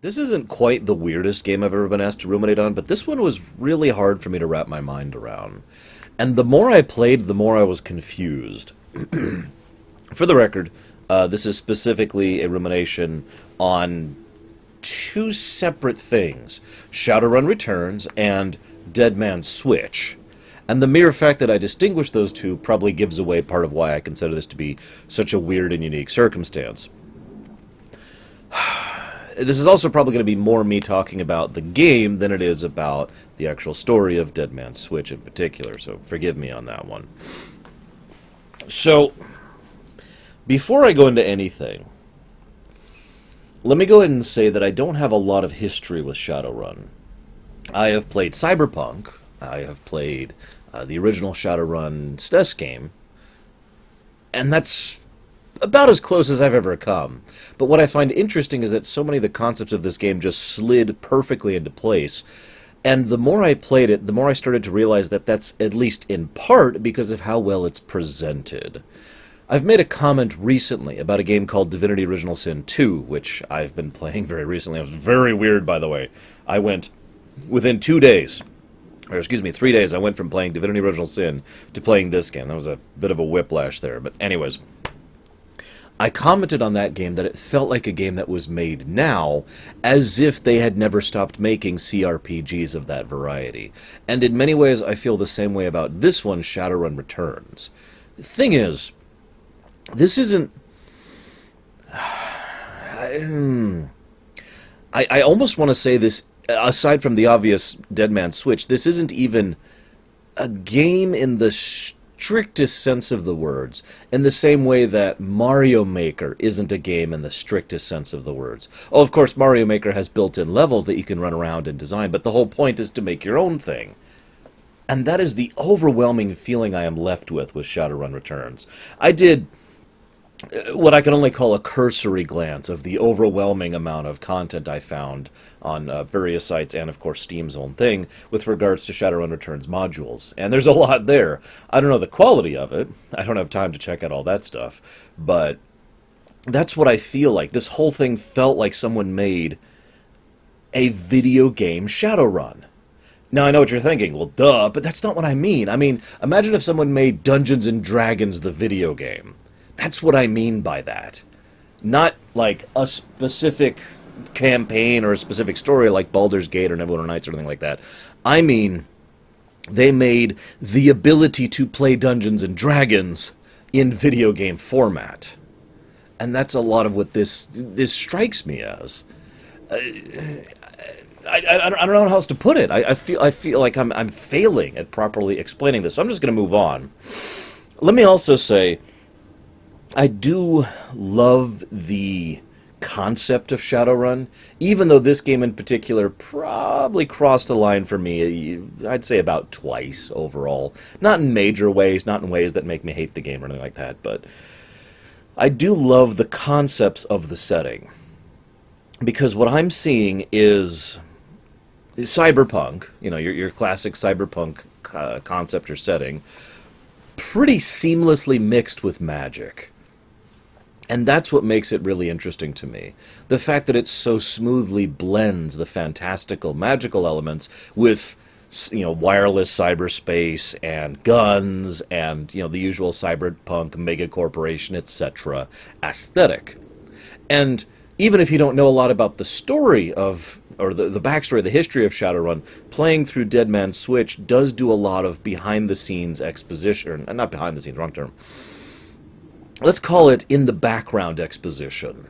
This isn't quite the weirdest game I've ever been asked to ruminate on, but this one was really hard for me to wrap my mind around. And the more I played, the more I was confused. For the record, this is specifically a rumination on two separate things: Shadowrun Returns and Dead Man's Switch. And the mere fact that I distinguish those two probably gives away part of why I consider this to be such a weird and unique circumstance. This is also probably going to be more me talking about the game than it is about the actual story of Dead Man's Switch in particular, so forgive me on that one. So, before I go into anything, let me go ahead and say that I don't have a lot of history with Shadowrun. I have played Cyberpunk, I have played the original Shadowrun SNES game, and that's about as close as I've ever come. But what I find interesting is that so many of the concepts of this game just slid perfectly into place. And the more I played it, the more I started to realize that that's at least in part because of how well it's presented. I've made a comment recently about a game called Divinity Original Sin 2, which I've been playing very recently. It was very weird, by the way. I went within 2 days, or excuse me, 3 days, I went from playing Divinity Original Sin to playing this game. That was a bit of a whiplash there. But anyways, I commented on that game that it felt like a game that was made now, as if they had never stopped making CRPGs of that variety. And in many ways, I feel the same way about this one, Shadowrun Returns. The thing is, this isn't... I almost want to say this, aside from the obvious Dead Man's Switch, this isn't even a game in the strictest sense of the words, in the same way that Mario Maker isn't a game in the strictest sense of the words. Oh, of course, Mario Maker has built-in levels that you can run around and design, but the whole point is to make your own thing. And that is the overwhelming feeling I am left with Shadowrun Returns. I did what I can only call a cursory glance of the overwhelming amount of content I found on various sites and, of course, Steam's own thing with regards to Shadowrun Returns modules. And there's a lot there. I don't know the quality of it. I don't have time to check out all that stuff. But that's what I feel like. This whole thing felt like someone made a video game Shadowrun. Now, I know what you're thinking. Well, duh, but that's not what I mean. I mean, imagine if someone made Dungeons & Dragons the video game. That's what I mean by that. Not like a specific campaign or a specific story like Baldur's Gate or Neverwinter Nights or anything like that. I mean, they made the ability to play Dungeons & Dragons in video game format. And that's a lot of what this strikes me as. I don't know how else to put it. I feel like I'm failing at properly explaining this, so I'm just going to move on. Let me also say, I do love the concept of Shadowrun, even though this game in particular probably crossed the line for me, I'd say about twice overall. Not in major ways, not in ways that make me hate the game or anything like that, but I do love the concepts of the setting. Because what I'm seeing is cyberpunk, your classic cyberpunk concept or setting, pretty seamlessly mixed with magic. And that's what makes it really interesting to me. The fact that it so smoothly blends the fantastical, magical elements with, wireless cyberspace and guns and, the usual cyberpunk, megacorporation, etc. aesthetic. And even if you don't know a lot about the story of, or the backstory, the history of Shadowrun, playing through Dead Man's Switch does do a lot of behind-the-scenes exposition, not behind-the-scenes, wrong term. Let's call it in-the-background exposition.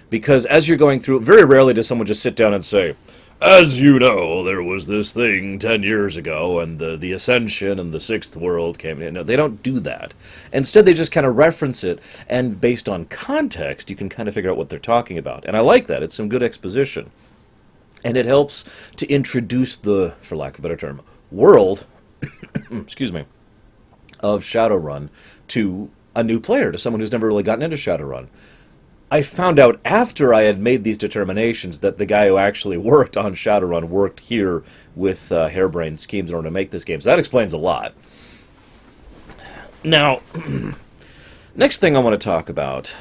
Because as you're going through, very rarely does someone just sit down and say, as you know, there was this thing 10 years ago, and the Ascension and the Sixth World came in. No, they don't do that. Instead, they just kind of reference it, and based on context, you can kind of figure out what they're talking about. And I like that. It's some good exposition. And it helps to introduce the, for lack of a better term, world, excuse me, of Shadowrun to a new player, to someone who's never really gotten into Shadowrun. I found out after I had made these determinations that the guy who actually worked on Shadowrun worked here with harebrained schemes in order to make this game. So that explains a lot. Now, next thing I want to talk about,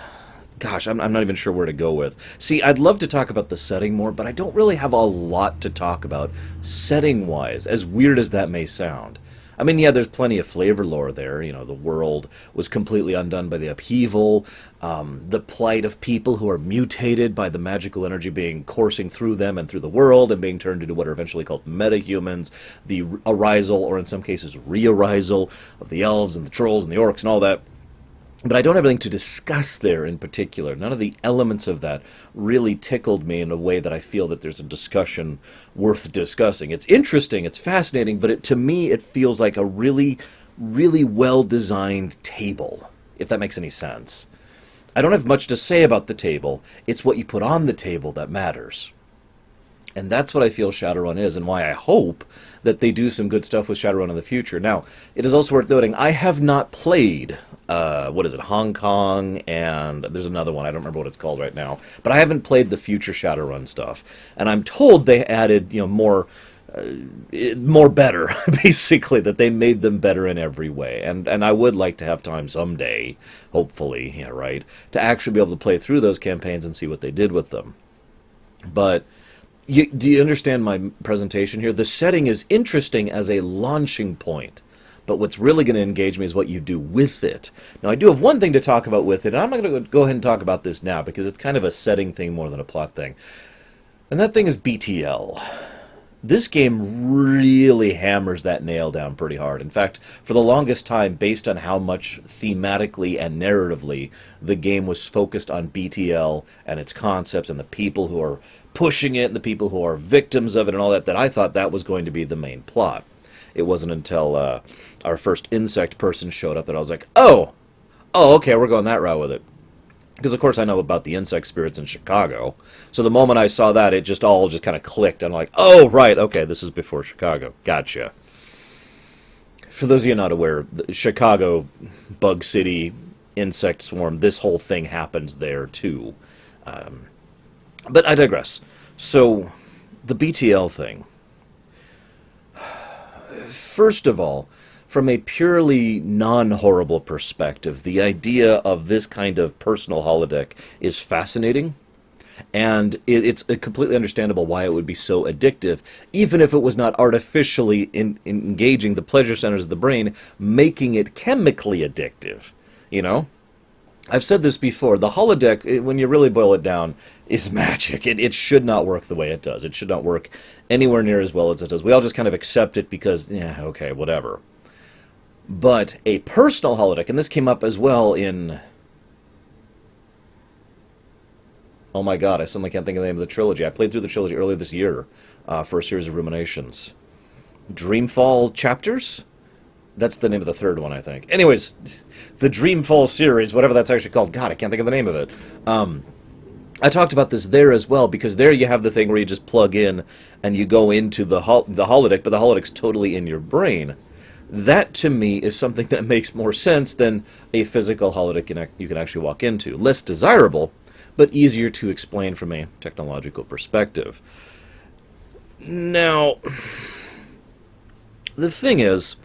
gosh, I'm not even sure where to go with. See, I'd love to talk about the setting more, but I don't really have a lot to talk about setting-wise, as weird as that may sound. I mean, yeah, there's plenty of flavor lore there. You know, the world was completely undone by the upheaval, the plight of people who are mutated by the magical energy being coursing through them and through the world and being turned into what are eventually called metahumans, the arisal, or in some cases re-arisal, of the elves and the trolls and the orcs and all that. But I don't have anything to discuss there in particular. None of the elements of that really tickled me in a way that I feel that there's a discussion worth discussing. It's interesting, it's fascinating, but to me it feels like a really, really well-designed table, if that makes any sense. I don't have much to say about the table. It's what you put on the table that matters. And that's what I feel Shadowrun is, and why I hope that they do some good stuff with Shadowrun in the future. Now, it is also worth noting, I have not played, what is it, Hong Kong, and there's another one, I don't remember what it's called right now, but I haven't played the future Shadowrun stuff. And I'm told they added, more better, basically, that they made them better in every way. And I would like to have time someday, hopefully, yeah, right, to actually be able to play through those campaigns and see what they did with them. But do you understand my presentation here? The setting is interesting as a launching point, but what's really going to engage me is what you do with it. Now, I do have one thing to talk about with it, and I'm going to go ahead and talk about this now, because it's kind of a setting thing more than a plot thing. And that thing is BTL. This game really hammers that nail down pretty hard. In fact, for the longest time, based on how much thematically and narratively the game was focused on BTL and its concepts and the people who are pushing it and the people who are victims of it and all that, that I thought that was going to be the main plot. It wasn't until our first insect person showed up that I was like, oh, okay, we're going that route with it. Because, of course, I know about the insect spirits in Chicago. So the moment I saw that, it just all kind of clicked. I'm like, oh, right, okay, this is before Chicago. Gotcha. For those of you not aware, the Chicago, Bug City, Insect Swarm, this whole thing happens there, too. But I digress. So, the BTL thing. First of all, from a purely non-horrible perspective, the idea of this kind of personal holodeck is fascinating, and it's completely understandable why it would be so addictive, even if it was not artificially engaging the pleasure centers of the brain, making it chemically addictive, I've said this before, the holodeck, when you really boil it down, is magic. It should not work the way it does. It should not work anywhere near as well as it does. We all just kind of accept it because, yeah, okay, whatever. But a personal holodeck, and this came up as well in... Oh my god, I suddenly can't think of the name of the trilogy. I played through the trilogy earlier this year for a series of Ruminations. Dreamfall Chapters? That's the name of the third one, I think. Anyways, the Dreamfall series, whatever that's actually called. God, I can't think of the name of it. I talked about this there as well, because there you have the thing where you just plug in and you go into the holodeck, but the holodeck's totally in your brain. That, to me, is something that makes more sense than a physical holodeck you can actually walk into. Less desirable, but easier to explain from a technological perspective. Now, the thing is,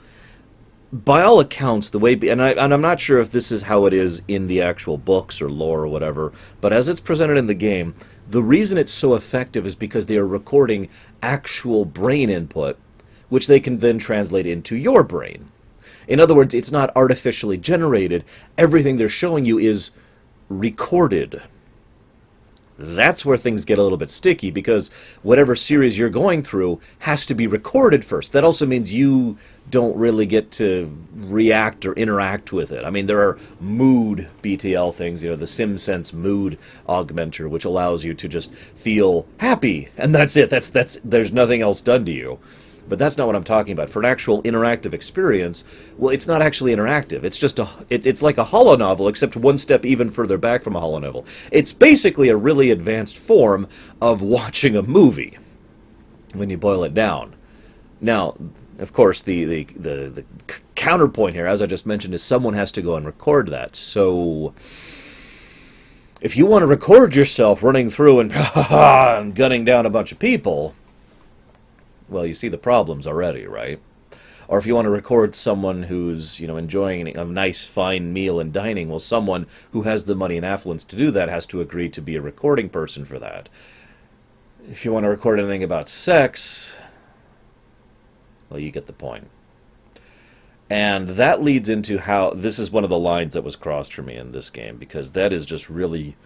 by all accounts, the way... And I'm not sure if this is how it is in the actual books or lore or whatever, but as it's presented in the game, the reason it's so effective is because they are recording actual brain input, which they can then translate into your brain. In other words, it's not artificially generated. Everything they're showing you is recorded. That's where things get a little bit sticky, because whatever series you're going through has to be recorded first. That also means you don't really get to react or interact with it. I mean, there are mood BTL things, the SimSense mood augmenter, which allows you to just feel happy, and that's it. There's nothing else done to you. But that's not what I'm talking about. For an actual interactive experience, well, it's not actually interactive. It's just it's like a holonovel, except one step even further back from a holonovel. It's basically a really advanced form of watching a movie, when you boil it down. Now, of course, the counterpoint here, as I just mentioned, is someone has to go and record that. So, if you want to record yourself running through and gunning down a bunch of people... Well, you see the problems already, right? Or if you want to record someone who's, enjoying a nice, fine meal and dining, well, someone who has the money and affluence to do that has to agree to be a recording person for that. If you want to record anything about sex, well, you get the point. And that leads into how, this is one of the lines that was crossed for me in this game, because that is just really,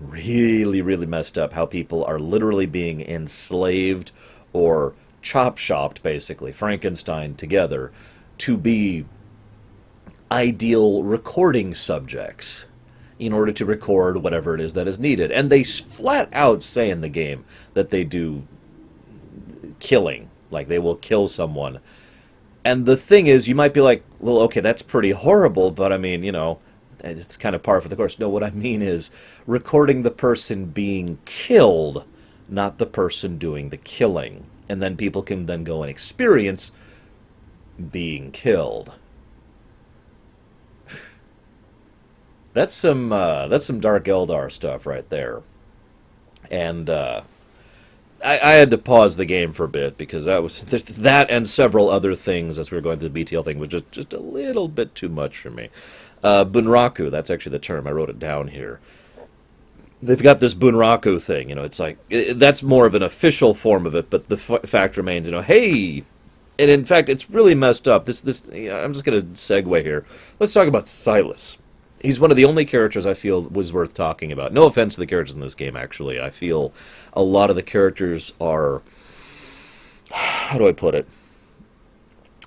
really, really messed up, how people are literally being enslaved or chop-shopped, basically, Frankenstein together, to be ideal recording subjects in order to record whatever it is that is needed. And they flat out say in the game that they do killing, like they will kill someone. And the thing is, you might be like, well, okay, that's pretty horrible, but I mean, it's kind of par for the course. No, what I mean is recording the person being killed, not the person doing the killing. And then people can then go and experience being killed. That's some Dark Eldar stuff right there. And I had to pause the game for a bit, because that and several other things as we were going through the BTL thing was just a little bit too much for me. Bunraku, that's actually the term. I wrote it down here. They've got this Bunraku thing, it's like, that's more of an official form of it, but the fact remains, hey, and in fact, it's really messed up. I'm just going to segue here. Let's talk about Silas. He's one of the only characters I feel was worth talking about. No offense to the characters in this game, actually. I feel a lot of the characters are, how do I put it,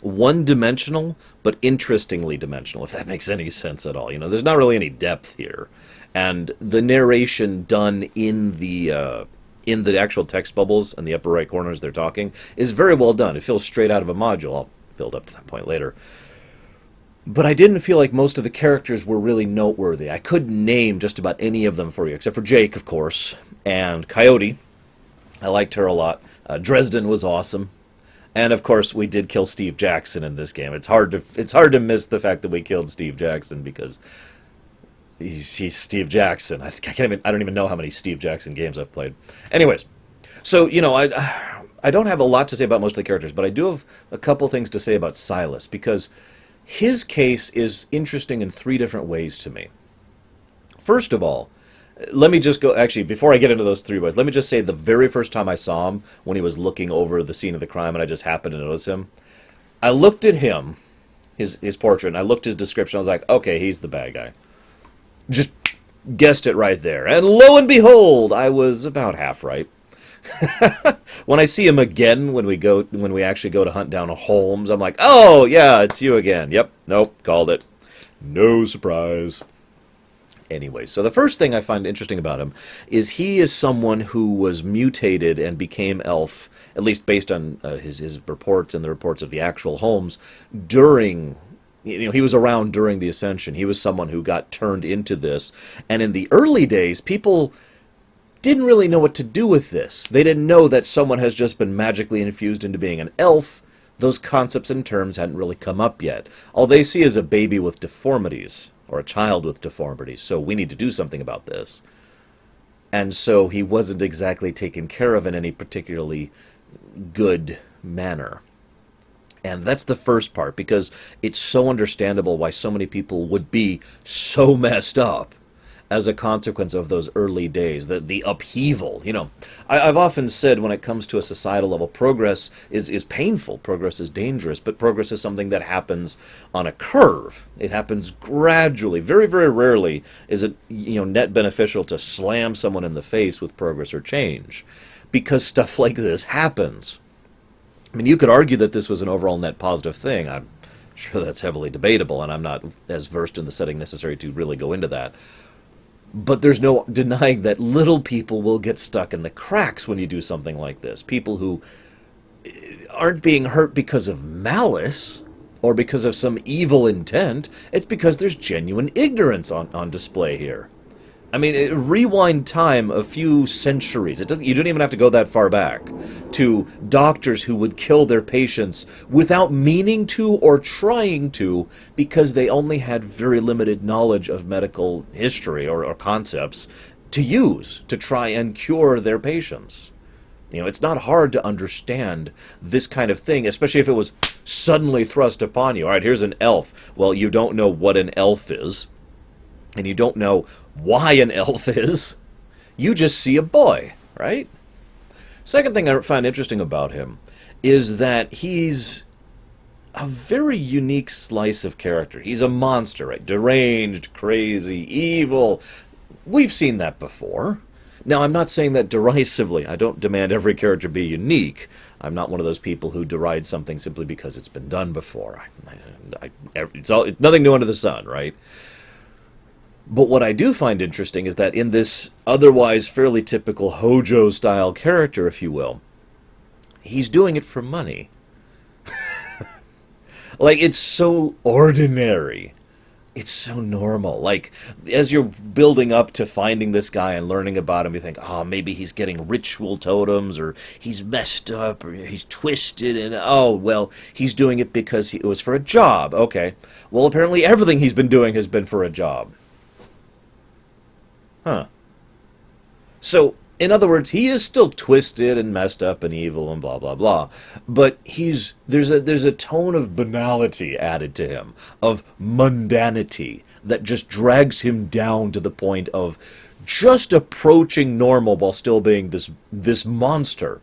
one-dimensional, but interestingly dimensional, if that makes any sense at all. There's not really any depth here. And the narration done in the actual text bubbles in the upper right corners they're talking is very well done. It feels straight out of a module. I'll build up to that point later. But I didn't feel like most of the characters were really noteworthy. I couldn't name just about any of them for you, except for Jake, of course, and Coyote. I liked her a lot. Dresden was awesome. And, of course, we did kill Steve Jackson in this game. It's hard to miss the fact that we killed Steve Jackson, because he's Steve Jackson. I don't even know how many Steve Jackson games I've played. Anyways, so, I don't have a lot to say about most of the characters, but I do have a couple things to say about Silas, because his case is interesting in three different ways to me. First of all, let me just go, actually, before I get into those three ways, let me just say the very first time I saw him, when he was looking over the scene of the crime and I just happened to notice him, I looked at him, his portrait, and I looked at his description, I was like, okay, he's the bad guy. Just guessed it right there. And lo and behold, I was about half right. When I see him again, when we actually go to hunt down Holmes, I'm like, oh, yeah, it's you again. Yep, nope, called it. No surprise. Anyway, so the first thing I find interesting about him is he is someone who was mutated and became elf, at least based on his reports and the reports of the actual Holmes, during... he was around during the Ascension. He was someone who got turned into this. And in the early days, people didn't really know what to do with this. They didn't know that someone has just been magically infused into being an elf. Those concepts and terms hadn't really come up yet. All they see is a baby with deformities, or a child with deformities, so we need to do something about this. And so he wasn't exactly taken care of in any particularly good manner. And that's the first part, because it's so understandable why so many people would be so messed up as a consequence of those early days, the upheaval. I've often said when it comes to a societal level, progress is painful, progress is dangerous, but progress is something that happens on a curve. It happens gradually. Very, very rarely is it net beneficial to slam someone in the face with progress or change, because stuff like this happens. I mean, you could argue that this was an overall net positive thing. I'm sure that's heavily debatable, and I'm not as versed in the setting necessary to really go into that. But there's no denying that little people will get stuck in the cracks when you do something like this. People who aren't being hurt because of malice or because of some evil intent. It's because there's genuine ignorance on display here. I mean, rewind time a few centuries. You don't even have to go that far back to doctors who would kill their patients without meaning to or trying to, because they only had very limited knowledge of medical history or concepts to use to try and cure their patients. It's not hard to understand this kind of thing, especially if it was suddenly thrust upon you. All right, here's an elf. Well, you don't know what an elf is, and you don't know why an elf is. You just see a boy, right? Second thing I find interesting about him is that he's a very unique slice of character. He's a monster, right? Deranged, crazy, evil. We've seen that before. Now, I'm not saying that derisively. I don't demand every character be unique. I'm not one of those people who deride something simply because it's been done before. It's nothing new under the sun, right? But what I do find interesting is that in this otherwise fairly typical Hojo-style character, if you will, he's doing it for money. Like, it's so ordinary. It's so normal. Like, as you're building up to finding this guy and learning about him, you think, oh, maybe he's getting ritual totems, or he's messed up, or he's twisted, and, oh, well, he's doing it because it was for a job. Okay. Well, apparently everything he's been doing has been for a job. Huh. So, in other words, he is still twisted and messed up and evil and blah, blah, blah. But there's a tone of banality added to him, of mundanity, that just drags him down to the point of just approaching normal while still being this monster.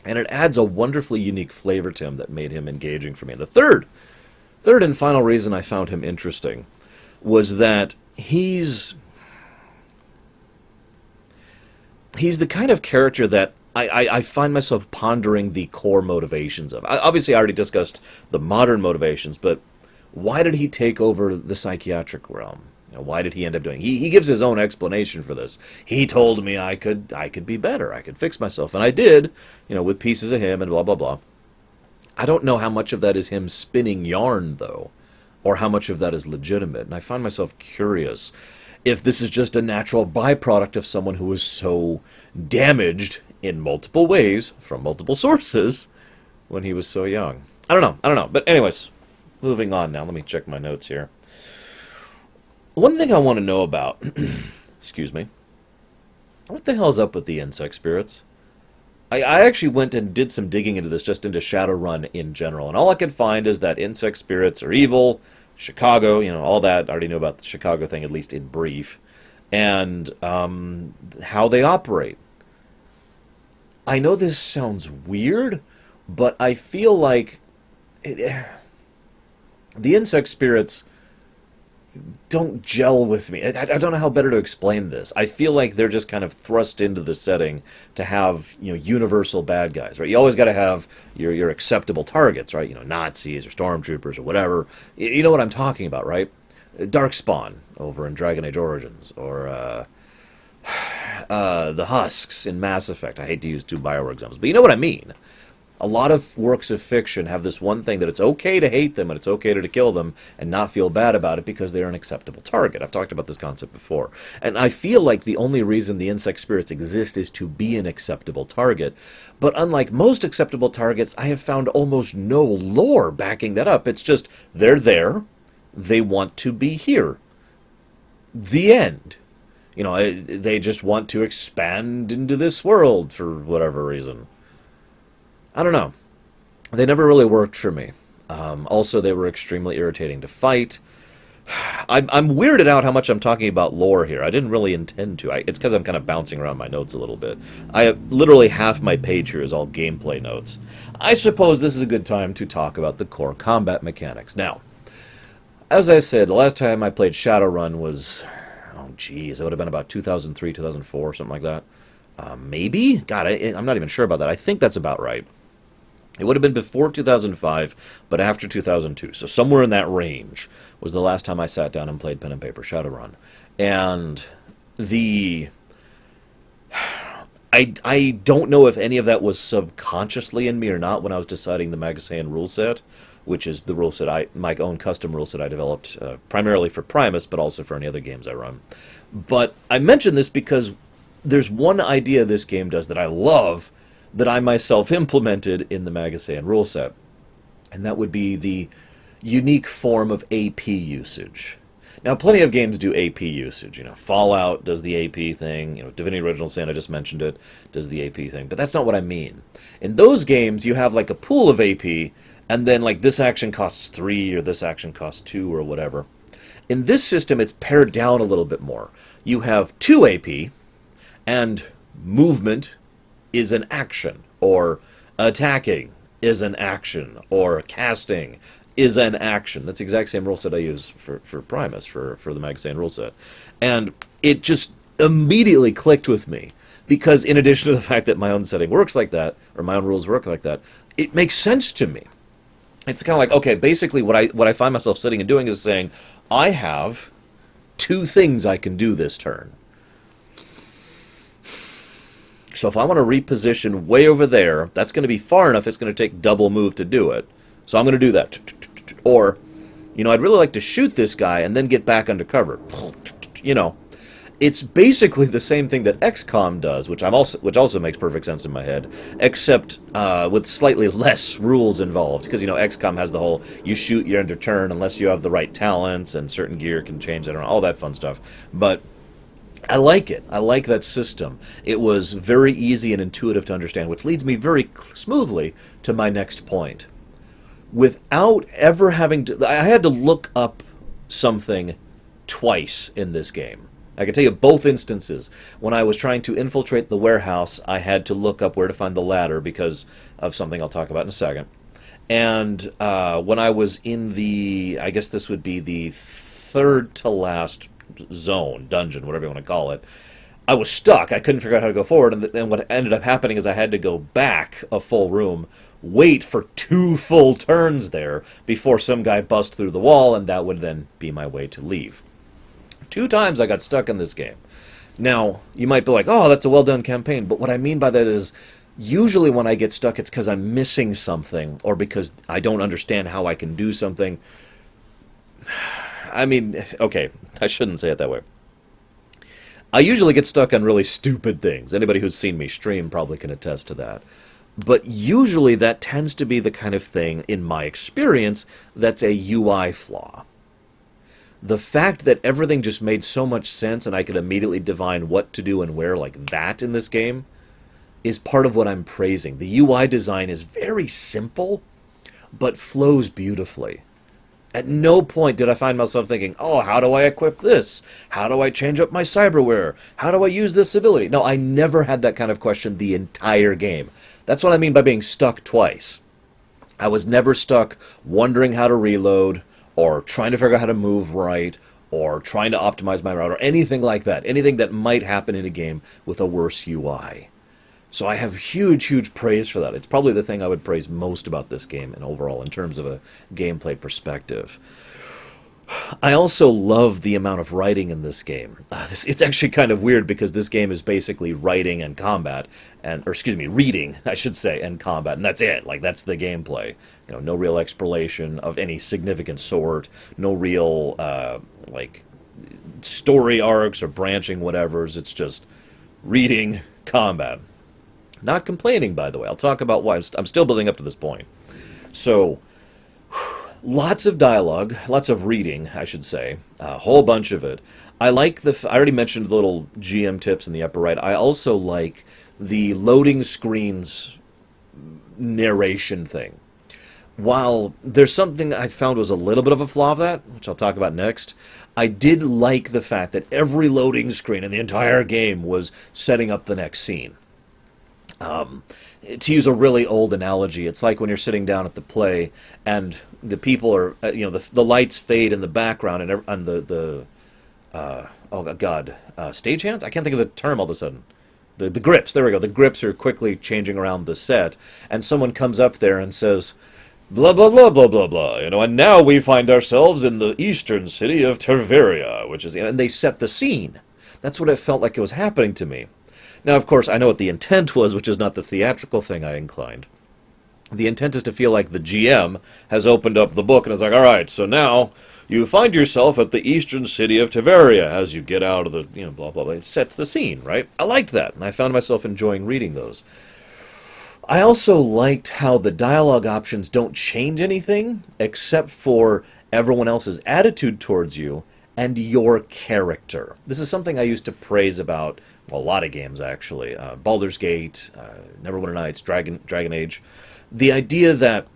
And it adds a wonderfully unique flavor to him that made him engaging for me. The third and final reason I found him interesting was that he's the kind of character that I find myself pondering the core motivations of. Obviously, I already discussed the modern motivations, but why did he take over the psychiatric realm? Why did he end up doing it? He gives his own explanation for this. He told me I could be better, I could fix myself, and I did, with pieces of him and blah, blah, blah. I don't know how much of that is him spinning yarn, though, or how much of that is legitimate, and I find myself curious if this is just a natural byproduct of someone who was so damaged in multiple ways from multiple sources when he was so young. I don't know. But anyways, moving on now. Let me check my notes here. One thing I want to know about, excuse me, what the hell's up with the insect spirits? I actually went and did some digging into this, just into Shadowrun in general, and all I could find is that insect spirits are evil, Chicago, all that. I already know about the Chicago thing, at least in brief, and how they operate. I know this sounds weird, but I feel like the insect spirits don't gel with me. I don't know how better to explain this. I feel like they're just kind of thrust into the setting to have, universal bad guys, right? You always got to have your acceptable targets, right? Nazis or stormtroopers or whatever. You know what I'm talking about, right? Darkspawn over in Dragon Age Origins, or the Husks in Mass Effect. I hate to use two Bioware examples, but you know what I mean. A lot of works of fiction have this one thing, that it's okay to hate them and it's okay to kill them and not feel bad about it because they're an acceptable target. I've talked about this concept before. And I feel like the only reason the insect spirits exist is to be an acceptable target. But unlike most acceptable targets, I have found almost no lore backing that up. It's just, they're there, they want to be here. The end. They just want to expand into this world for whatever reason. I don't know. They never really worked for me. Also, they were extremely irritating to fight. I'm weirded out how much I'm talking about lore here. I didn't really intend to. It's because I'm kind of bouncing around my notes a little bit. Literally half my page here is all gameplay notes. I suppose this is a good time to talk about the core combat mechanics. Now, as I said, the last time I played Shadowrun was, it would have been about 2003, 2004, something like that. Maybe? God, I'm not even sure about that. I think that's about right. It would have been before 2005, but after 2002. So somewhere in that range was the last time I sat down and played pen and paper Shadowrun. And I don't know if any of that was subconsciously in me or not when I was deciding the Magasean rule set, which is the rule set my own custom rule set I developed primarily for Primus, but also for any other games I run. But I mention this because there's one idea this game does that I love, that I myself implemented in the Magasean rule set, and that would be the unique form of AP usage. Now, plenty of games do AP usage. You know, Fallout does the AP thing. You know, Divinity Original Sin, I just mentioned it, does the AP thing. But that's not what I mean. In those games, you have like a pool of AP, and then like this action costs 3 or this action costs 2 or whatever. In this system, it's pared down a little bit more. You have 2 AP, and movement is an action, or attacking is an action, or casting is an action. That's the exact same rule set I use for Primus, for the Magazine rule set. And it just immediately clicked with me, because in addition to the fact that my own setting works like that, or my own rules work like that, it makes sense to me. It's kind of like, okay, basically what I find myself sitting and doing is saying, I have 2 things I can do this turn. So if I want to reposition way over there, that's going to be far enough, it's going to take double move to do it. So I'm going to do that. Or, you know, I'd really like to shoot this guy and then get back under cover. You know, it's basically the same thing that XCOM does, which also makes perfect sense in my head, except with slightly less rules involved. Because, you know, XCOM has the whole, you shoot your end of turn unless you have the right talents, and certain gear can change that, all that fun stuff. But I like it. I like that system. It was very easy and intuitive to understand, which leads me very smoothly to my next point. Without ever having to... I had to look up something twice in this game. I can tell you both instances. When I was trying to infiltrate the warehouse, I had to look up where to find the ladder because of something I'll talk about in a second. And when I was in the... I guess this would be the third to last zone, dungeon, whatever you want to call it, I was stuck. I couldn't figure out how to go forward, and then what ended up happening is I had to go back a full room, wait for 2 full turns there before some guy bust through the wall, and that would then be my way to leave. 2 times I got stuck in this game. Now, you might be like, oh, that's a well-done campaign, but what I mean by that is, usually when I get stuck, it's because I'm missing something, or because I don't understand how I can do something. I mean, okay, I shouldn't say it that way. I usually get stuck on really stupid things. Anybody who's seen me stream probably can attest to that. But usually that tends to be the kind of thing, in my experience, that's a UI flaw. The fact that everything just made so much sense and I could immediately divine what to do and where like that in this game is part of what I'm praising. The UI design is very simple, but flows beautifully. At no point did I find myself thinking, oh, how do I equip this? How do I change up my cyberware? How do I use this ability? No, I never had that kind of question the entire game. That's what I mean by being stuck twice. I was never stuck wondering how to reload, or trying to figure out how to move right, or trying to optimize my route, or anything like that. Anything that might happen in a game with a worse UI. So I have huge, huge praise for that. It's probably the thing I would praise most about this game and overall in terms of a gameplay perspective. I also love the amount of writing in this game. It's actually kind of weird because this game is basically writing and combat, reading, I should say, and combat, and that's it. Like, that's the gameplay. You know, no real exploration of any significant sort, no real, story arcs or branching whatevers. It's just reading, combat. Not complaining, by the way. I'll talk about why. I'm still building up to this point. So, lots of dialogue, lots of reading, I should say. A whole bunch of it. I like I already mentioned the little GM tips in the upper right. I also like the loading screens narration thing. While there's something I found was a little bit of a flaw of that, which I'll talk about next, I did like the fact that every loading screen in the entire game was setting up the next scene. To use a really old analogy, it's like when you're sitting down at the play and the people are, the lights fade in the background and the stagehands? I can't think of the term all of a sudden. The grips, there we go. The grips are quickly changing around the set, and someone comes up there and says, blah, blah, blah, blah, blah, blah, and now we find ourselves in the eastern city of Terveria, and they set the scene. That's what it felt like it was happening to me. Now, of course, I know what the intent was, which is not the theatrical thing I inclined. The intent is to feel like the GM has opened up the book and is like, all right, so now you find yourself at the eastern city of Terveria as you get out of the, blah, blah, blah. It sets the scene, right? I liked that, and I found myself enjoying reading those. I also liked how the dialogue options don't change anything except for everyone else's attitude towards you and your character. This is something I used to praise about, well, a lot of games, actually. Baldur's Gate, Neverwinter Nights, Dragon Age. The idea that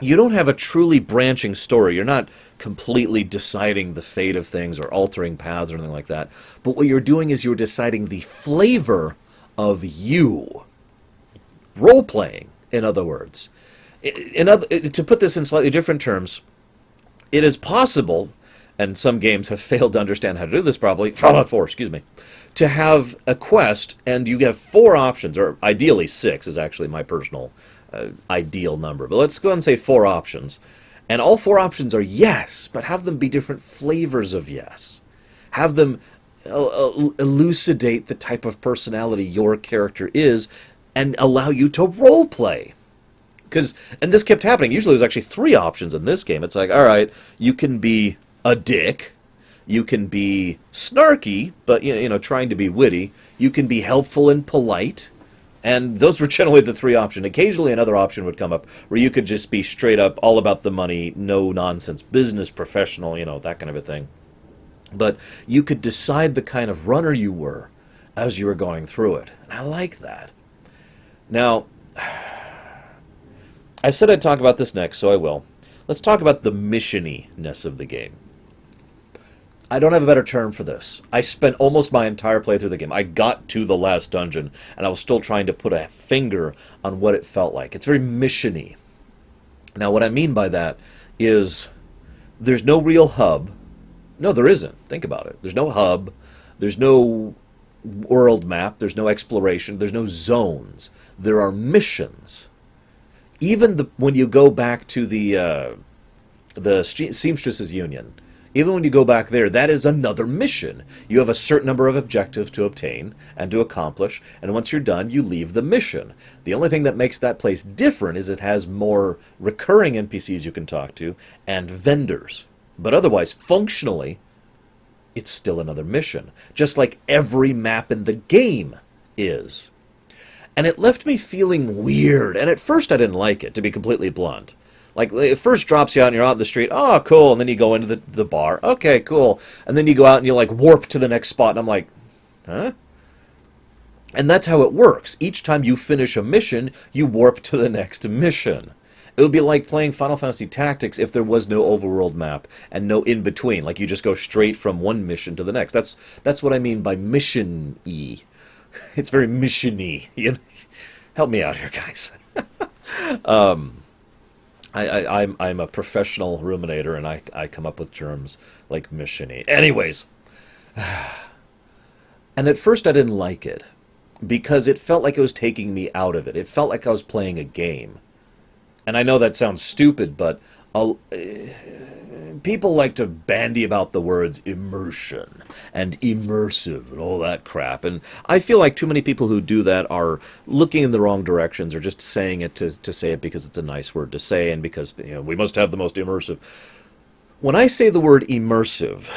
you don't have a truly branching story. You're not completely deciding the fate of things or altering paths or anything like that. But what you're doing is you're deciding the flavor of you. Role-playing, in other words. To put this in slightly different terms, it is possible, and some games have failed to understand how to do this properly, Fallout 4, excuse me, to have a quest and you have 4 options, or ideally 6 is actually my personal ideal number. But let's go ahead and say 4 options. And all 4 options are yes, but have them be different flavors of yes. Have them elucidate the type of personality your character is and allow you to role play. And this kept happening. Usually there's actually 3 options in this game. It's like, all right, you can be a dick. You can be snarky, but trying to be witty. You can be helpful and polite. And those were generally the 3 options. Occasionally another option would come up where you could just be straight up all about the money, no nonsense, business, professional, that kind of a thing. But you could decide the kind of runner you were as you were going through it. And I like that. Now, I said I'd talk about this next, so I will. Let's talk about the mission-y-ness of the game. I don't have a better term for this. I spent almost my entire playthrough of the game. I got to the last dungeon, and I was still trying to put a finger on what it felt like. It's very mission-y. Now, what I mean by that is there's no real hub. No, there isn't. Think about it. There's no hub. There's no world map. There's no exploration. There's no zones. There are missions. Even when you go back to the Seamstresses Union, even when you go back there, that is another mission. You have a certain number of objectives to obtain and to accomplish, and once you're done, you leave the mission. The only thing that makes that place different is it has more recurring NPCs you can talk to and vendors. But otherwise, functionally, it's still another mission, just like every map in the game is. And it left me feeling weird, and at first I didn't like it, to be completely blunt. Like, it first drops you out and you're out in the street, oh, cool, and then you go into the bar, okay, cool. And then you go out and you, warp to the next spot, and I'm like, huh? And that's how it works. Each time you finish a mission, you warp to the next mission. It would be like playing Final Fantasy Tactics if there was no overworld map and no in-between. Like, you just go straight from one mission to the next. That's what I mean by mission-y. It's very mission-y. Help me out here, guys. I'm a professional ruminator, and I come up with terms like mission-y. Anyways, and at first I didn't like it because it felt like it was taking me out of it. It felt like I was playing a game. And I know that sounds stupid, but people like to bandy about the words immersion and immersive and all that crap. And I feel like too many people who do that are looking in the wrong directions or just saying it to say it because it's a nice word to say and because we must have the most immersive. When I say the word immersive,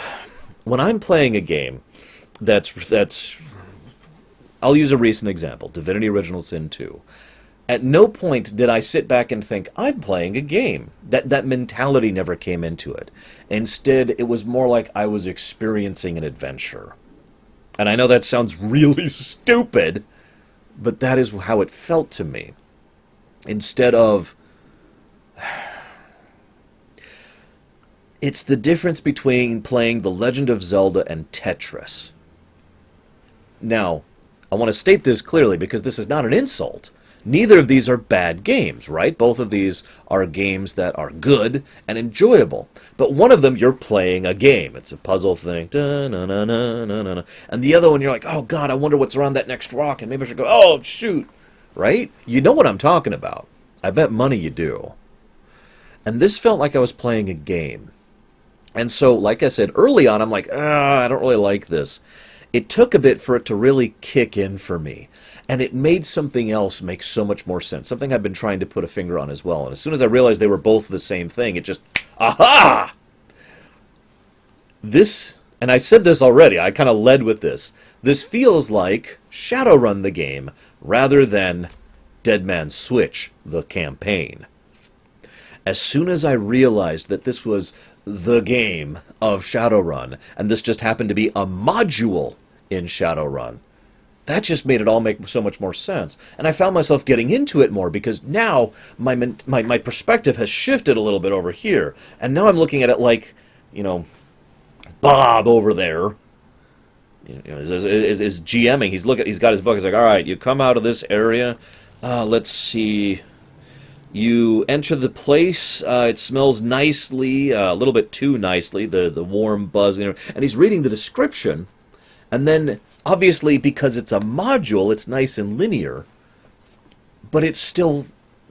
when I'm playing a game that's I'll use a recent example, Divinity Original Sin 2. At no point did I sit back and think, I'm playing a game. That mentality never came into it. Instead, it was more like I was experiencing an adventure. And I know that sounds really stupid, but that is how it felt to me. Instead of... It's the difference between playing The Legend of Zelda and Tetris. Now, I want to state this clearly because this is not an insult. Neither of these are bad games, right? Both of these are games that are good and enjoyable. But one of them, you're playing a game. It's a puzzle thing. Da-na-na-na-na-na. And the other one, you're like, oh, God, I wonder what's around that next rock, and maybe I should go, oh, shoot. Right? You know what I'm talking about. I bet money you do. And this felt like I was playing a game. And so, like I said, early on, I'm like, I don't really like this. It took a bit for it to really kick in for me. And it made something else make so much more sense. Something I've been trying to put a finger on as well. And as soon as I realized they were both the same thing, it just, aha! This, and I said this already, I kind of led with this. This feels like Shadowrun the game, rather than Dead Man's Switch, the campaign. As soon as I realized that this was the game of Shadowrun, and this just happened to be a module in Shadowrun. That just made it all make so much more sense. And I found myself getting into it more because now my perspective has shifted a little bit over here. And now I'm looking at it like, Bob over there is GMing. He's got his book. He's like, all right, you come out of this area. Let's see. You enter the place. It smells nicely, a little bit too nicely, the warm buzz. And he's reading the description. And then, obviously, because it's a module, it's nice and linear, but it's still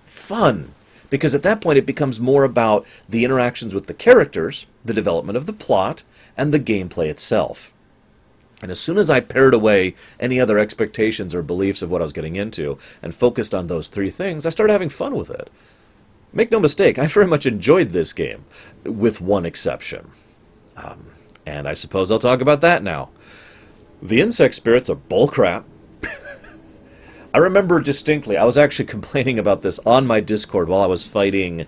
fun. Because at that point, it becomes more about the interactions with the characters, the development of the plot, and the gameplay itself. And as soon as I pared away any other expectations or beliefs of what I was getting into, and focused on those three things, I started having fun with it. Make no mistake, I very much enjoyed this game, with one exception. And I suppose I'll talk about that now. The insect spirits are bullcrap. I remember distinctly, I was actually complaining about this on my Discord while I was fighting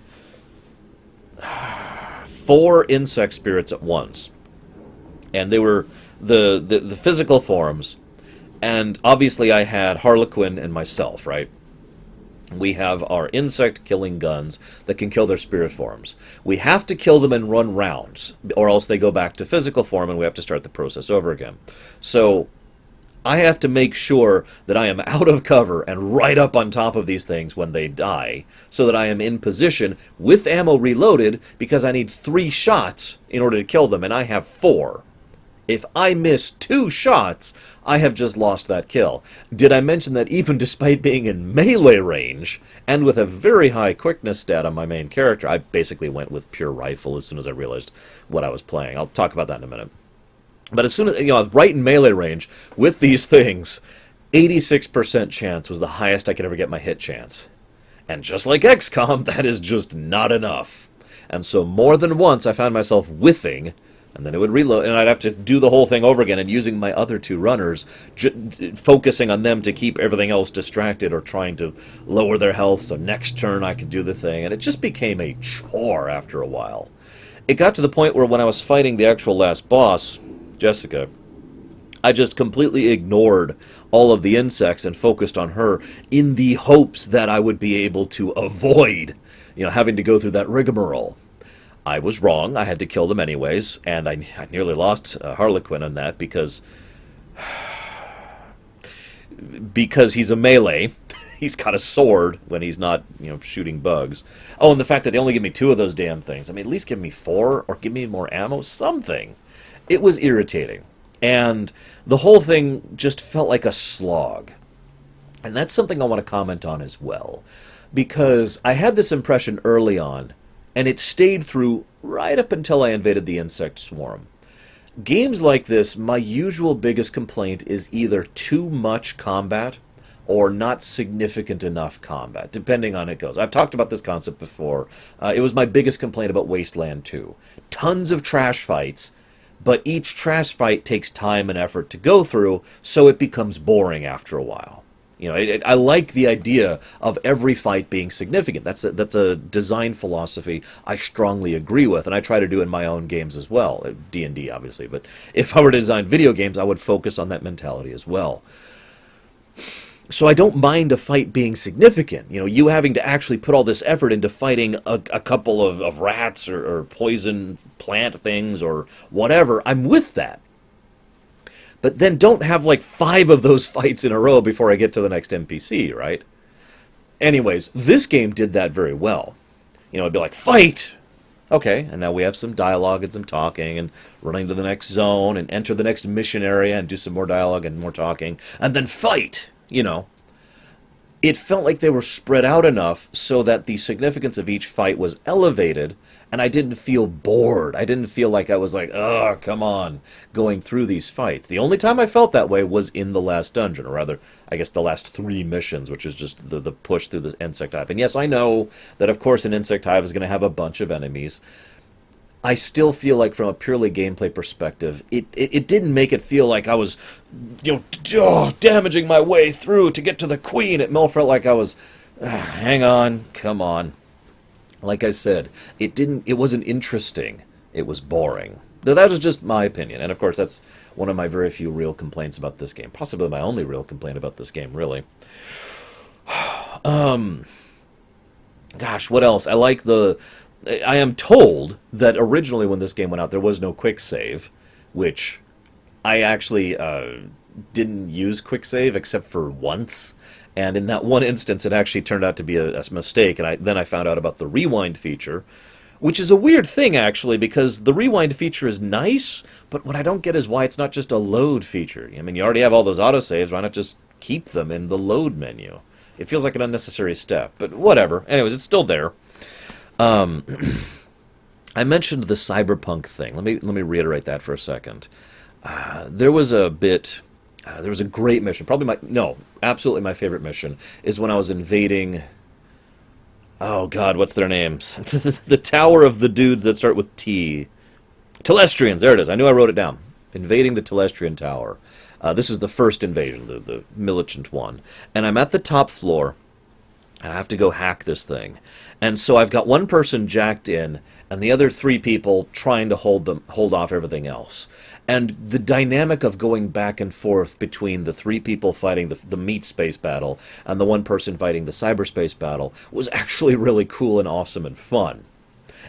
4 insect spirits at once. And they were the physical forms. And obviously I had Harlequin and myself, right? We have our insect-killing guns that can kill their spirit forms. We have to kill them and run rounds, or else they go back to physical form and we have to start the process over again. So I have to make sure that I am out of cover and right up on top of these things when they die, so that I am in position with ammo reloaded, because I need 3 shots in order to kill them, and I have 4. If I miss 2 shots, I have just lost that kill. Did I mention that even despite being in melee range, and with a very high quickness stat on my main character, I basically went with pure rifle as soon as I realized what I was playing. I'll talk about that in a minute. But as soon as, I was right in melee range with these things, 86% chance was the highest I could ever get my hit chance. And just like XCOM, that is just not enough. And so more than once I found myself whiffing, and then it would reload, and I'd have to do the whole thing over again, and using my other 2 runners, focusing on them to keep everything else distracted, or trying to lower their health so next turn I could do the thing, and it just became a chore after a while. It got to the point where when I was fighting the actual last boss, Jessica, I just completely ignored all of the insects and focused on her in the hopes that I would be able to avoid, having to go through that rigmarole. I was wrong. I had to kill them anyways, and I nearly lost Harlequin on that because he's a melee. He's got a sword when he's not, shooting bugs. Oh, and the fact that they only give me 2 of those damn things. I mean, at least give me 4 or give me more ammo, something. It was irritating. And the whole thing just felt like a slog. And that's something I want to comment on as well. Because I had this impression early on, and it stayed through right up until I invaded the insect swarm. Games like this, my usual biggest complaint is either too much combat or not significant enough combat, depending on it goes. I've talked about this concept before. It was my biggest complaint about Wasteland 2. Tons of trash fights, but each trash fight takes time and effort to go through, so it becomes boring after a while. I like the idea of every fight being significant. That's a design philosophy I strongly agree with, and I try to do in my own games as well. D&D, obviously, but if I were to design video games, I would focus on that mentality as well. So I don't mind a fight being significant. You having to actually put all this effort into fighting a couple of rats or poison plant things or whatever, I'm with that. But then don't have like 5 of those fights in a row before I get to the next NPC, right? Anyways, this game did that very well. It'd be like, fight! Okay, and now we have some dialogue and some talking, and running to the next zone, and enter the next mission area, and do some more dialogue and more talking, and then fight! It felt like they were spread out enough so that the significance of each fight was elevated, and I didn't feel bored. I didn't feel like I was like, oh, come on, going through these fights. The only time I felt that way was in the last dungeon, or rather, I guess the last 3 missions, which is just the push through the insect hive. And yes, I know that, of course, an insect hive is going to have a bunch of enemies. I still feel like, from a purely gameplay perspective, it didn't make it feel like I was, damaging my way through to get to the queen. It more felt like I was, hang on, come on. Like I said, it wasn't interesting. it was boring. Now, that is just my opinion, and of course that's one of my very few real complaints about this game. Possibly my only real complaint about this game, really. Gosh, what else? I am told that originally when this game went out, there was no quick save, which I actually didn't use quick save except for once. And in that one instance, it actually turned out to be a mistake, and then I found out about the rewind feature, which is a weird thing, actually, because the rewind feature is nice, but what I don't get is why it's not just a load feature. I mean, you already have all those autosaves, why not just keep them in the load menu? It feels like an unnecessary step, but whatever. Anyways, it's still there. I mentioned the cyberpunk thing. Let me reiterate that for a second. There was a great mission. Absolutely my favorite mission is when I was invading. Oh God, what's their names? The tower of the dudes that start with T. Telestrians. There it is. I knew I wrote it down. Invading the Telestrian tower. This is the first invasion, the militant one, and I'm at the top floor. And I have to go hack this thing. And so I've got one person jacked in, and the other three people trying to hold off everything else. And the dynamic of going back and forth between the three people fighting the meat space battle and the one person fighting the cyberspace battle was actually really cool and awesome and fun.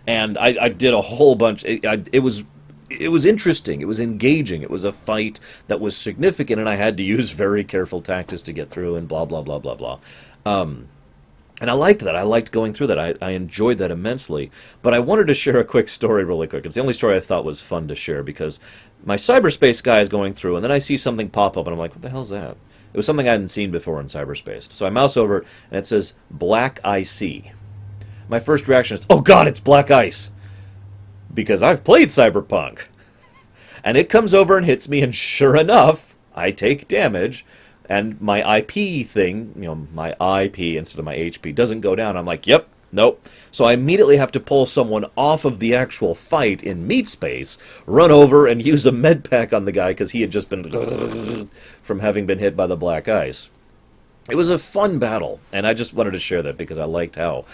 And I did a whole bunch. It was interesting. It was engaging. It was a fight that was significant, and I had to use very careful tactics to get through and blah, blah, blah, blah, blah. And I liked that. I liked going through that. I enjoyed that immensely. But I wanted to share a quick story really quick. It's the only story I thought was fun to share because my cyberspace guy is going through, and then I see something pop up, and I'm like, what the hell's that? It was something I hadn't seen before in cyberspace. So I mouse over it, and it says, Black IC. My first reaction is, oh God, it's Black Ice! Because I've played Cyberpunk. And it comes over and hits me, and sure enough, I take damage. And my IP thing, my IP instead of my HP, doesn't go down. I'm like, yep, nope. So I immediately have to pull someone off of the actual fight in meat space, run over and use a med pack on the guy because he had just been from having been hit by the black ice. It was a fun battle, and I just wanted to share that because I liked how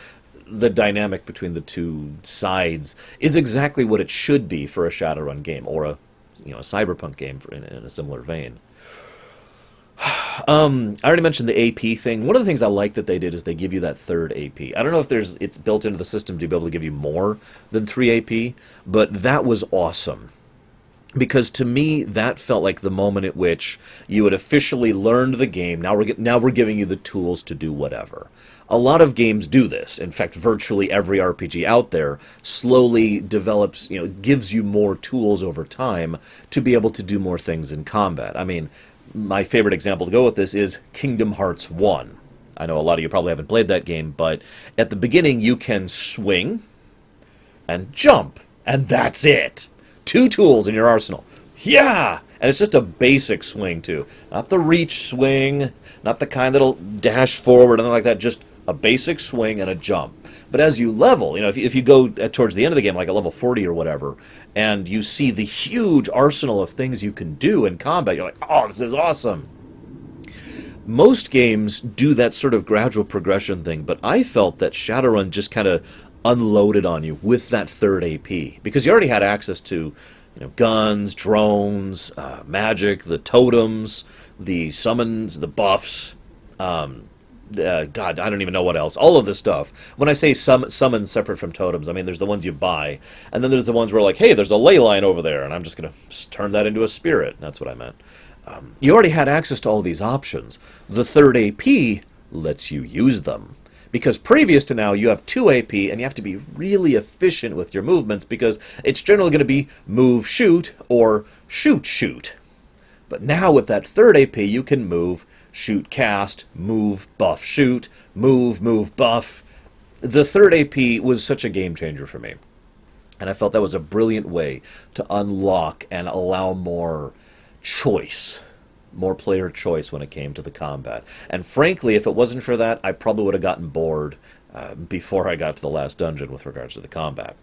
the dynamic between the two sides is exactly what it should be for a Shadowrun game or a Cyberpunk game in a similar vein. I already mentioned the AP thing. One of the things I like that they did is they give you that third AP. I don't know if it's built into the system to be able to give you more than 3 AP, but that was awesome. Because to me, that felt like the moment at which you had officially learned the game. Now we're giving you the tools to do whatever. A lot of games do this. In fact, virtually every RPG out there slowly develops, gives you more tools over time to be able to do more things in combat. I mean, my favorite example to go with this is Kingdom Hearts 1. I know a lot of you probably haven't played that game, but at the beginning you can swing and jump, and that's it. 2 tools in your arsenal. Yeah! And it's just a basic swing, too. Not the reach swing, not the kind that'll dash forward, anything like that, just a basic swing and a jump. But as you level, if you go towards the end of the game, like at level 40 or whatever, and you see the huge arsenal of things you can do in combat, you're like, oh, this is awesome. Most games do that sort of gradual progression thing, but I felt that Shadowrun just kind of unloaded on you with that third AP, because you already had access to guns, drones, magic, the totems, the summons, the buffs, God, I don't even know what else. All of this stuff. When I say summons separate from totems, I mean there's the ones you buy, and then there's the ones where like, hey, there's a ley line over there, and I'm just going to turn that into a spirit. That's what I meant. You already had access to all these options. The third AP lets you use them. Because previous to now, you have 2 AP, and you have to be really efficient with your movements, because it's generally going to be move, shoot, or shoot, shoot. But now with that third AP, you can move, shoot, cast, move, buff, shoot, move, buff. The third AP was such a game changer for me. And I felt that was a brilliant way to unlock and allow more choice, more player choice when it came to the combat. And frankly, if it wasn't for that, I probably would have gotten bored before I got to the last dungeon with regards to the combat.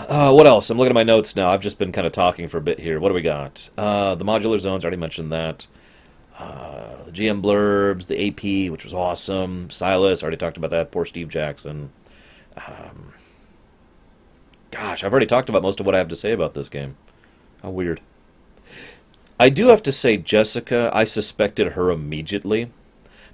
What else? I'm looking at my notes now. I've just been kind of talking for a bit here. What do we got? The modular zones, I already mentioned that. The GM blurbs, the AP, which was awesome. Silas, already talked about that. Poor Steve Jackson. Gosh, I've already talked about most of what I have to say about this game. How weird. I do have to say, Jessica, I suspected her immediately.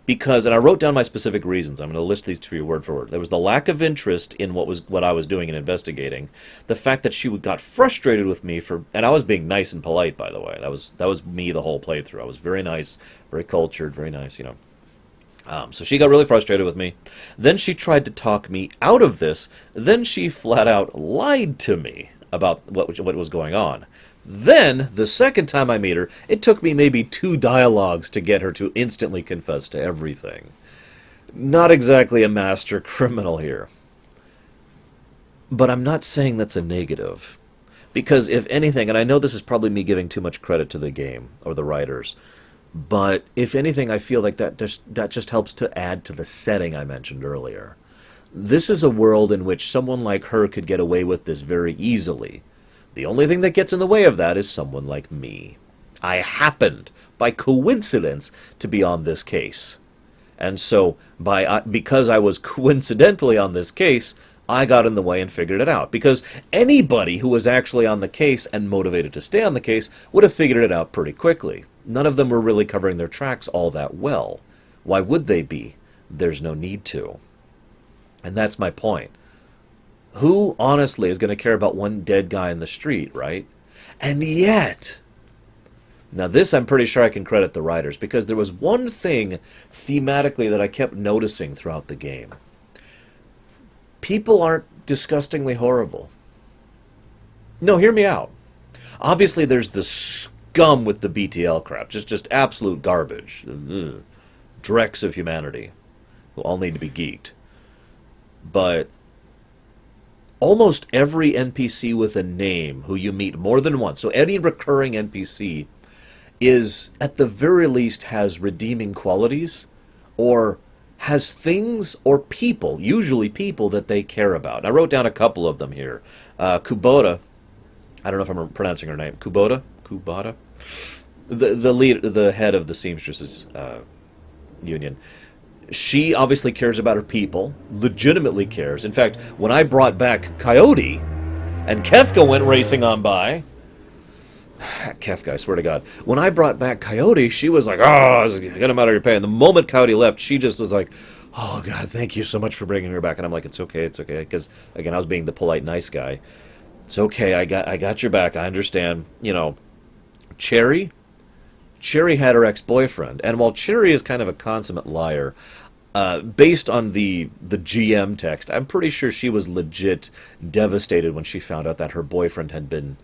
Because, and I wrote down my specific reasons. I'm going to list these to you word for word. There was the lack of interest in what I was doing and investigating. The fact that she got frustrated with me and I was being nice and polite, by the way. That was me the whole playthrough. I was very nice, very cultured, very nice, you know. So she got really frustrated with me. Then she tried to talk me out of this. Then she flat out lied to me about what was going on. Then, the second time I meet her, it took me maybe 2 dialogues to get her to instantly confess to everything. Not exactly a master criminal here. But I'm not saying that's a negative. Because if anything, and I know this is probably me giving too much credit to the game, or the writers, but if anything, I feel like that just helps to add to the setting I mentioned earlier. This is a world in which someone like her could get away with this very easily. The only thing that gets in the way of that is someone like me. I happened, by coincidence, to be on this case. And so, because I was coincidentally on this case, I got in the way and figured it out. Because anybody who was actually on the case and motivated to stay on the case would have figured it out pretty quickly. None of them were really covering their tracks all that well. Why would they be? There's no need to. And that's my point. Who, honestly, is going to care about one dead guy in the street, right? And yet, now this I'm pretty sure I can credit the writers, because there was one thing thematically that I kept noticing throughout the game. People aren't disgustingly horrible. No, hear me out. Obviously, there's the scum with the BTL crap, just absolute garbage. Ugh. Dregs of humanity, who all need to be geeked. But almost every NPC with a name who you meet more than once, so any recurring NPC, is, at the very least, has redeeming qualities, or has things or people, usually people, that they care about. And I wrote down a couple of them here. Kubota, I don't know if I'm pronouncing her name, Kubota? The head of the Seamstresses union. She obviously cares about her people, legitimately cares. In fact, when I brought back Coyote, and Kefka went racing on by, Kefka, I swear to God, when I brought back Coyote, she was like, oh, get him out of your pay. And the moment Coyote left, she just was like, oh, God, thank you so much for bringing her back. And I'm like, it's okay. Because, again, I was being the polite, nice guy. It's okay, I got your back, I understand. You know, Cherry had her ex-boyfriend. And while Cherry is kind of a consummate liar, based on the GM text, I'm pretty sure she was legit devastated when she found out that her boyfriend had been,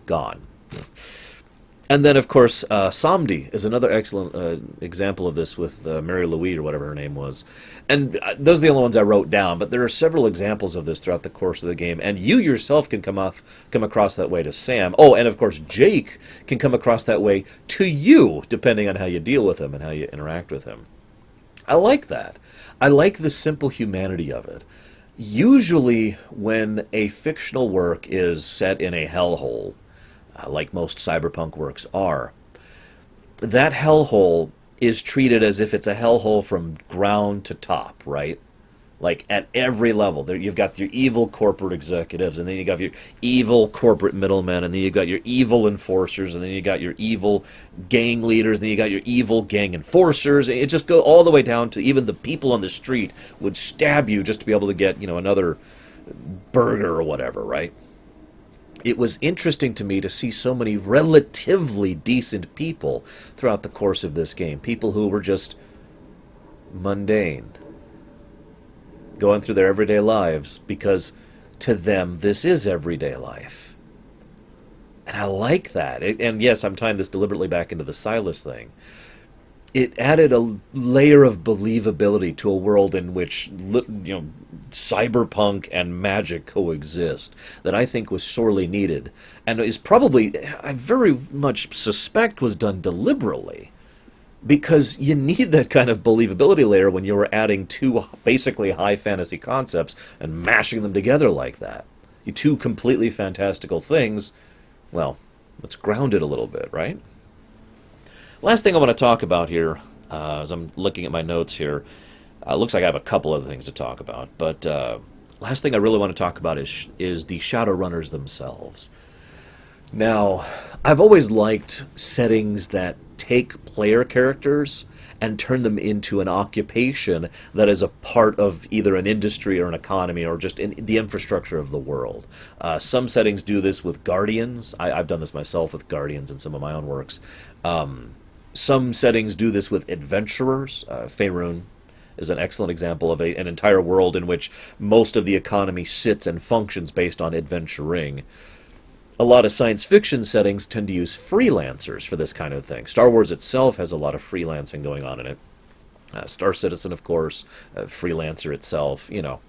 gone. And then, of course, Samdi is another excellent example of this with Mary Louise, or whatever her name was. And those are the only ones I wrote down, but there are several examples of this throughout the course of the game, and you yourself can come across that way to Sam. Oh, and of course, Jake can come across that way to you, depending on how you deal with him and how you interact with him. I like that. I like the simple humanity of it. Usually, when a fictional work is set in a hellhole, like most cyberpunk works are, that hellhole is treated as if it's a hellhole from ground to top, right? Like, at every level. There, you've got your evil corporate executives, and then you got your evil corporate middlemen, and then you've got your evil enforcers, and then you got your evil gang leaders, and then you got your evil gang enforcers. It just goes all the way down to even the people on the street would stab you just to be able to get, another burger or whatever, right? It was interesting to me to see so many relatively decent people throughout the course of this game. People who were just mundane, going through their everyday lives, because to them this is everyday life. And I like that. And yes, I'm tying this deliberately back into the Silas thing. It added a layer of believability to a world in which, cyberpunk and magic coexist that I think was sorely needed, and is probably, I very much suspect, was done deliberately, because you need that kind of believability layer when you're adding two basically high fantasy concepts and mashing them together like that. You two completely fantastical things, well, let's ground it a little bit, right? Last thing I want to talk about here, as I'm looking at my notes here, Looks like I have a couple other things to talk about, but last thing I really want to talk about is the Shadowrunners themselves. Now, I've always liked settings that take player characters and turn them into an occupation that is a part of either an industry or an economy or just in the infrastructure of the world. Some settings do this with Guardians. I've done this myself with Guardians in some of my own works. Some settings do this with adventurers. Faerun is an excellent example of an entire world in which most of the economy sits and functions based on adventuring. A lot of science fiction settings tend to use freelancers for this kind of thing. Star Wars itself has a lot of freelancing going on in it. Star Citizen, of course, freelancer itself, you know.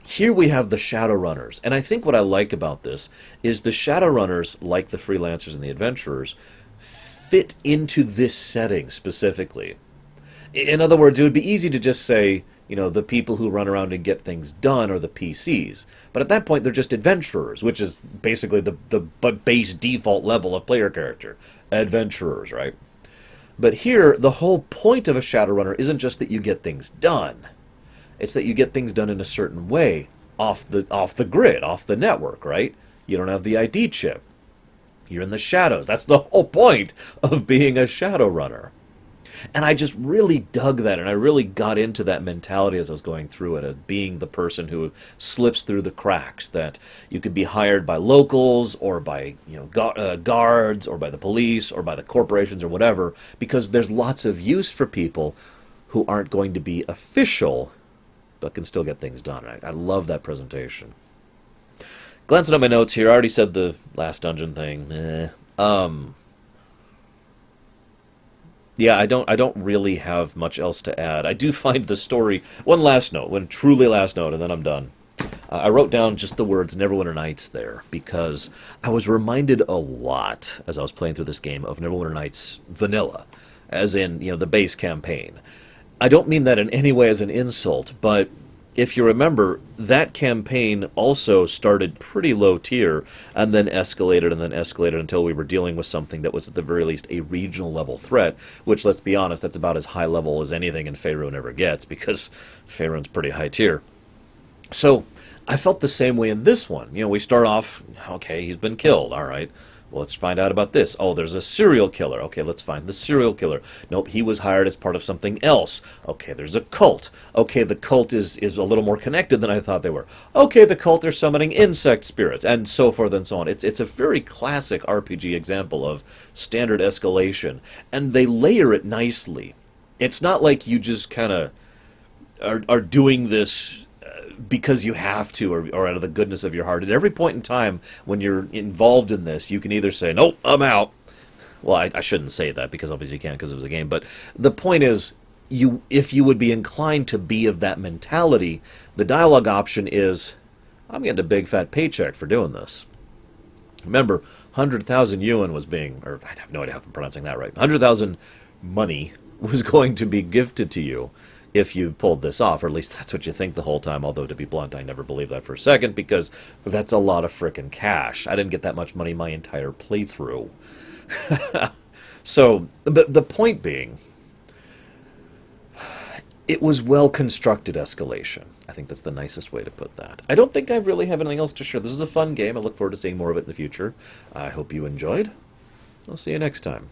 Here we have the Shadowrunners, and I think what I like about this is the Shadowrunners, like the freelancers and the adventurers, fit into this setting specifically. In other words, it would be easy to just say, you know, the people who run around and get things done are the PCs. But at that point, they're just adventurers, which is basically the base default level of player character. Adventurers, right? But here, the whole point of a Shadowrunner isn't just that you get things done. It's that you get things done in a certain way, off the grid, off the network, right? You don't have the ID chip. You're in the shadows. That's the whole point of being a Shadowrunner. And I just really dug that, and I really got into that mentality as I was going through it, as being the person who slips through the cracks, that you could be hired by locals, or by, you know, guards, or by the police, or by the corporations, or whatever, because there's lots of use for people who aren't going to be official, but can still get things done. I love that presentation. Glancing at my notes here, I already said the last dungeon thing. Yeah, I don't really have much else to add. I do find the story... One last note, one truly last note, and then I'm done. I wrote down just the words Neverwinter Nights there, because I was reminded a lot, as I was playing through this game, of Neverwinter Nights Vanilla, as in, you know, the base campaign. I don't mean that in any way as an insult, but if you remember, that campaign also started pretty low tier, and then escalated until we were dealing with something that was at the very least a regional level threat, which, let's be honest, that's about as high level as anything in Faerun ever gets, because Faerun's pretty high tier. So, I felt the same way in this one. You know, we start off, okay, he's been killed, alright. Well, let's find out about this. Oh, there's a serial killer. Okay, let's find the serial killer. Nope, he was hired as part of something else. Okay, there's a cult. Okay, the cult is a little more connected than I thought they were. Okay, the cult are summoning insect spirits, and so forth and so on. It's a very classic RPG example of standard escalation, and they layer it nicely. It's not like you just kind of are doing this because you have to, or out of the goodness of your heart. At every point in time when you're involved in this, you can either say, nope, I'm out. Well, I shouldn't say that, because obviously you can't, because it was a game, but the point is, if you would be inclined to be of that mentality, the dialogue option is, I'm getting a big fat paycheck for doing this. Remember, 100,000 yuan was being, or I have no idea if I'm pronouncing that right, 100,000 money was going to be gifted to you if you pulled this off, or at least that's what you think the whole time, although to be blunt, I never believed that for a second, because that's a lot of frickin' cash. I didn't get that much money my entire playthrough. So, the point being, it was well-constructed escalation. I think that's the nicest way to put that. I don't think I really have anything else to share. This is a fun game. I look forward to seeing more of it in the future. I hope you enjoyed. I'll see you next time.